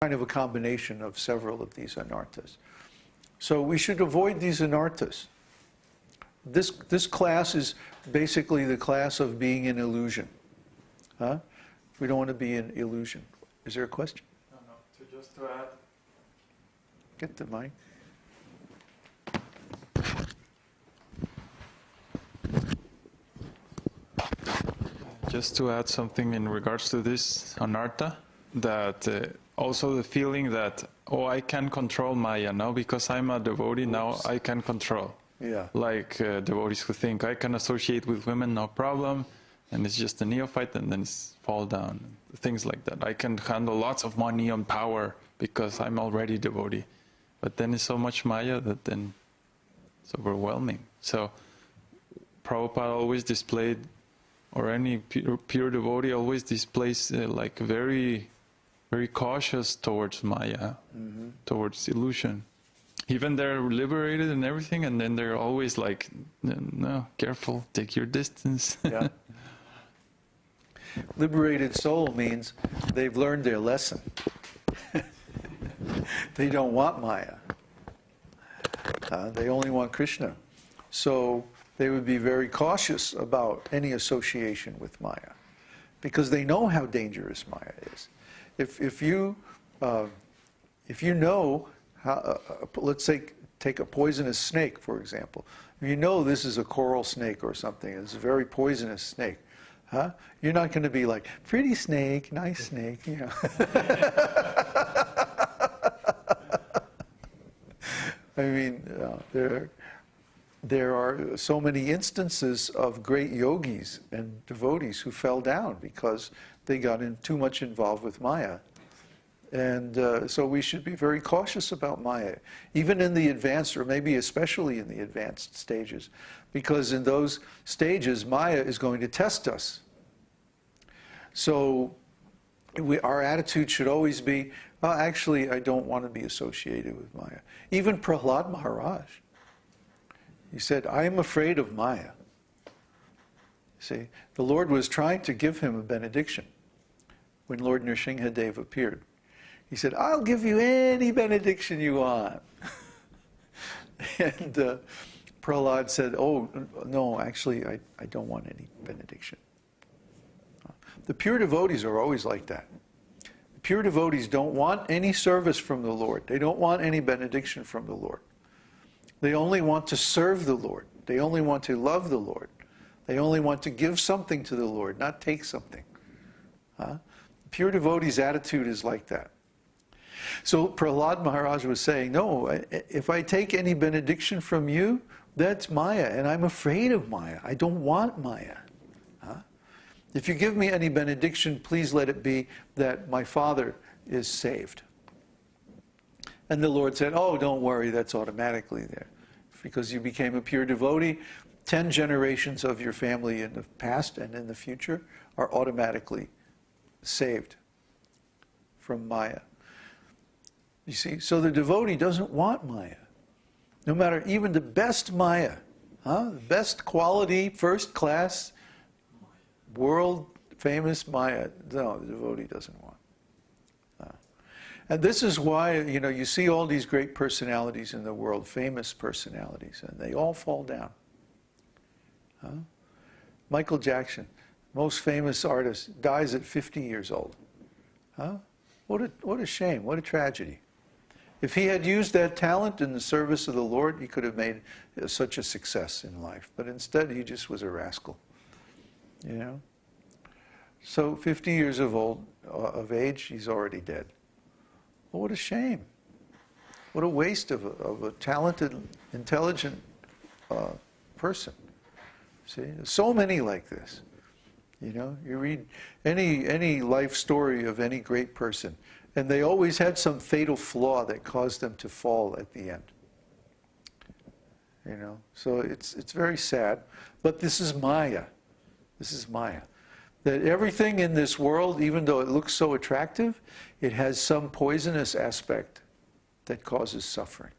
kind of a combination of several of these anarthas. So we should avoid these anarthas. This class is basically the class of being in illusion. Huh? We don't want to be in illusion. Is there a question? No. Just to add. Get the mic. Just to add something in regards to this anartha, that also the feeling that, oh, I can control Maya now because I'm a devotee. Oops. Now I can control. Yeah. Like devotees who think I can associate with women, no problem, and it's just a neophyte, and then it's fall down. Things like that. I can handle lots of money and power because I'm already devotee. But then it's so much Maya that then it's overwhelming. So Prabhupada always displayed, or any pure devotee always displays like very, very cautious towards Maya, towards illusion. Even they're liberated and everything, and then they're always like, no, careful, take your distance. Yeah. Liberated soul means they've learned their lesson. They don't want Maya. They only want Krishna. So they would be very cautious about any association with Maya, because they know how dangerous Maya is. If you know how, let's say, take a poisonous snake, for example. If you know this is a coral snake or something, it's a very poisonous snake, huh? You're not going to be like, pretty snake, nice snake, you know. I mean, there are so many instances of great yogis and devotees who fell down because they got too much involved with Maya. And so we should be very cautious about Maya, even in the advanced, or maybe especially in the advanced stages, because in those stages, Maya is going to test us. So our attitude should always be, oh, actually, I don't want to be associated with Maya. Even Prahlad Maharaj, he said, I am afraid of Maya. See, the Lord was trying to give him a benediction when Lord Nrsimhadev appeared. He said, I'll give you any benediction you want. And Prahlad said, oh, no, actually, I don't want any benediction. The pure devotees are always like that. The pure devotees don't want any service from the Lord. They don't want any benediction from the Lord. They only want to serve the Lord. They only want to love the Lord. They only want to give something to the Lord, not take something. The pure devotee's attitude is like that. So Prahlad Maharaj was saying, no, if I take any benediction from you, that's Maya, and I'm afraid of Maya. I don't want Maya. If you give me any benediction, please let it be that my father is saved. And the Lord said, oh, don't worry, that's automatically there. Because you became a pure devotee, 10 generations of your family in the past and in the future are automatically saved from Maya. You see, so the devotee doesn't want Maya. No matter even the best Maya, the best quality, first class, world famous Maya, no, the devotee doesn't want. And this is why, you know, you see all these great personalities in the world, famous personalities, and they all fall down. Michael Jackson, most famous artist, dies at 50 years old. What a shame, what a tragedy. If he had used that talent in the service of the Lord, he could have made such a success in life. But instead, he just was a rascal. You know? So 50 years of age, he's already dead. Well, what a shame. What a waste of a talented, intelligent person. See, there's so many like this. You know, you read any life story of any great person, and they always had some fatal flaw that caused them to fall at the end. You know, so it's very sad. But this is Maya. This is Maya. That everything in this world, even though it looks so attractive, it has some poisonous aspect that causes suffering.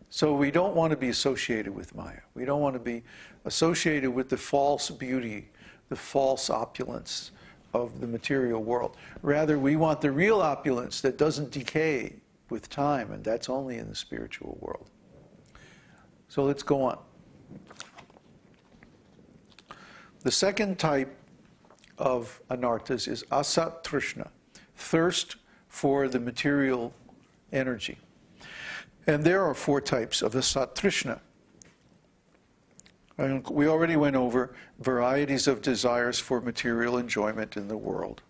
So we don't want to be associated with Maya. We don't want to be associated with the false beauty, the false opulence, of the material world. Rather, we want the real opulence that doesn't decay with time, and that's only in the spiritual world. So let's go on. The second type of anarthas is asat-trishna, thirst for the material energy. And there are 4 types of asat-trishna. We already went over varieties of desires for material enjoyment in the world.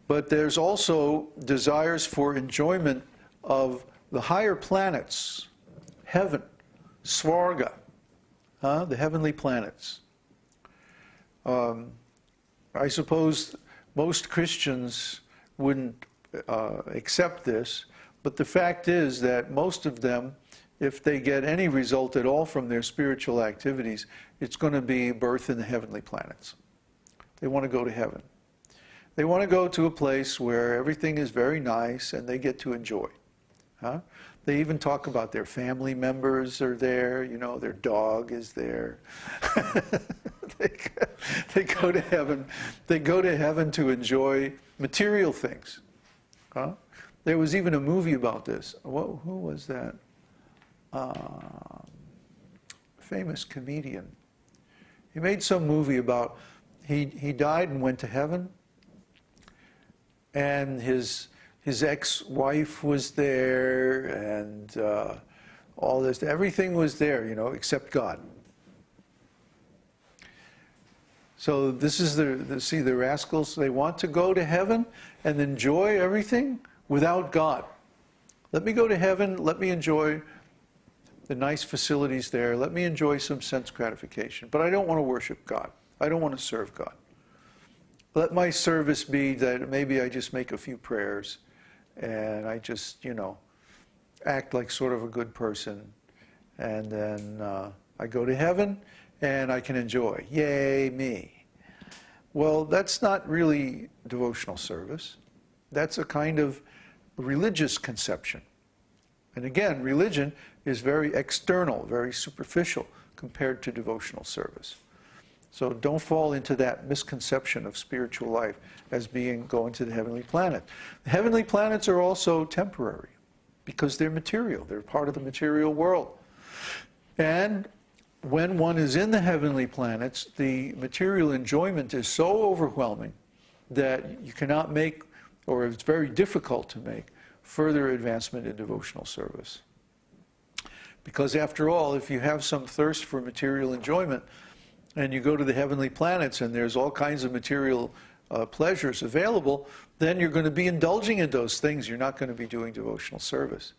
But there's also desires for enjoyment of the higher planets, heaven, svarga, the heavenly planets. I suppose most Christians wouldn't accept this, but the fact is that most of them, if they get any result at all from their spiritual activities, it's going to be birth in the heavenly planets. They want to go to heaven. They want to go to a place where everything is very nice and they get to enjoy. They even talk about their family members are there, you know, their dog is there. They go to heaven. They go to heaven to enjoy material things. There was even a movie about this. Who was that? Famous comedian. He made some movie about he died and went to heaven, and his ex-wife was there, and all this, everything was there, you know, except God. So this is the rascals. They want to go to heaven and enjoy everything without God. Let me go to heaven. Let me enjoy the nice facilities there. Let me enjoy some sense gratification. But I don't want to worship God. I don't want to serve God. Let my service be that maybe I just make a few prayers and I just, you know, act like sort of a good person. And then I go to heaven and I can enjoy. Yay, me. Well, that's not really devotional service. That's a kind of religious conception. And again, religion is very external, very superficial compared to devotional service. So don't fall into that misconception of spiritual life as being going to the heavenly planet. The heavenly planets are also temporary because they're material. They're part of the material world. And when one is in the heavenly planets, the material enjoyment is so overwhelming that you cannot make, or it's very difficult to make, further advancement in devotional service. Because after all, if you have some thirst for material enjoyment and you go to the heavenly planets and there's all kinds of material pleasures available, then you're going to be indulging in those things. You're not going to be doing devotional service.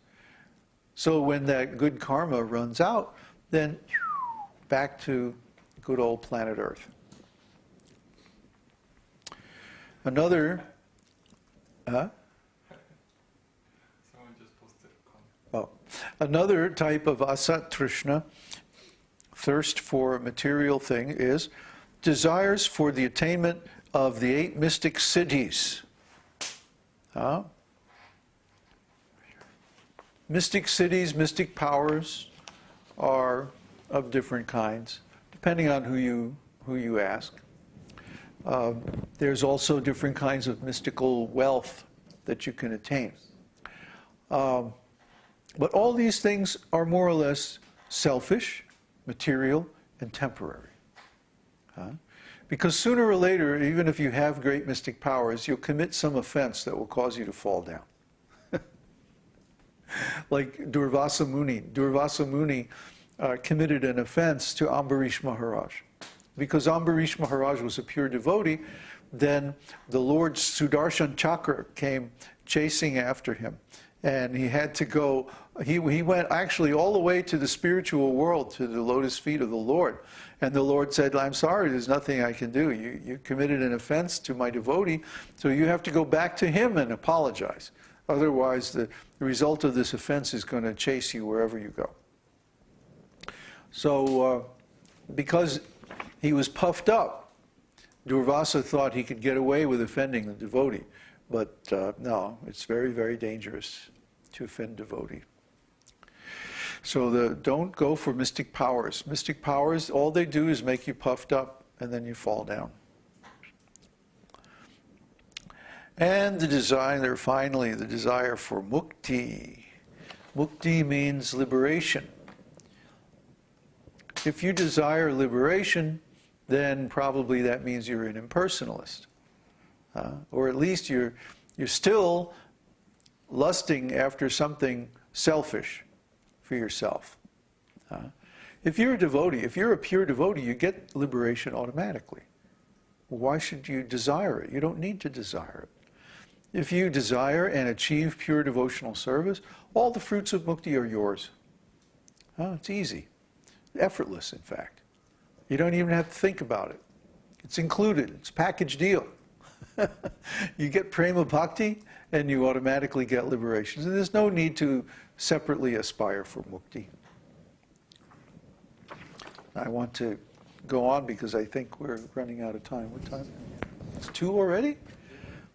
So when that good karma runs out, then back to good old planet Earth. Another... Another type of asat-trishna, thirst for a material thing, is desires for the attainment of the 8 mystic siddhis. Mystic siddhis, mystic powers are of different kinds, depending on who you ask. There's also different kinds of mystical wealth that you can attain. But all these things are more or less selfish, material, and temporary. Because sooner or later, even if you have great mystic powers, you'll commit some offense that will cause you to fall down. Like Durvasa Muni. Durvasa Muni committed an offense to Ambarish Maharaj. Because Ambarish Maharaj was a pure devotee, then the Lord's Sudarshan Chakra came chasing after him. And he had to go, he went actually all the way to the spiritual world, to the lotus feet of the Lord. And the Lord said, I'm sorry, there's nothing I can do. You committed an offense to my devotee, so you have to go back to him and apologize. Otherwise, the result of this offense is going to chase you wherever you go. So, because he was puffed up, Durvasa thought he could get away with offending the devotee. But no, it's very, very dangerous to offend devotee. So don't go for mystic powers. Mystic powers, all they do is make you puffed up and then you fall down. And the desire, finally, the desire for mukti. Mukti means liberation. If you desire liberation, then probably that means you're an impersonalist. Or at least you're still lusting after something selfish for yourself. If you're a devotee, if you're a pure devotee, you get liberation automatically. Why should you desire it? You don't need to desire it. If you desire and achieve pure devotional service, all the fruits of mukti are yours. It's easy. Effortless, in fact. You don't even have to think about it. It's included. It's a package deal. You get prema bhakti, and you automatically get liberation. So there's no need to separately aspire for mukti. I want to go on because I think we're running out of time. What time? It's 2 already?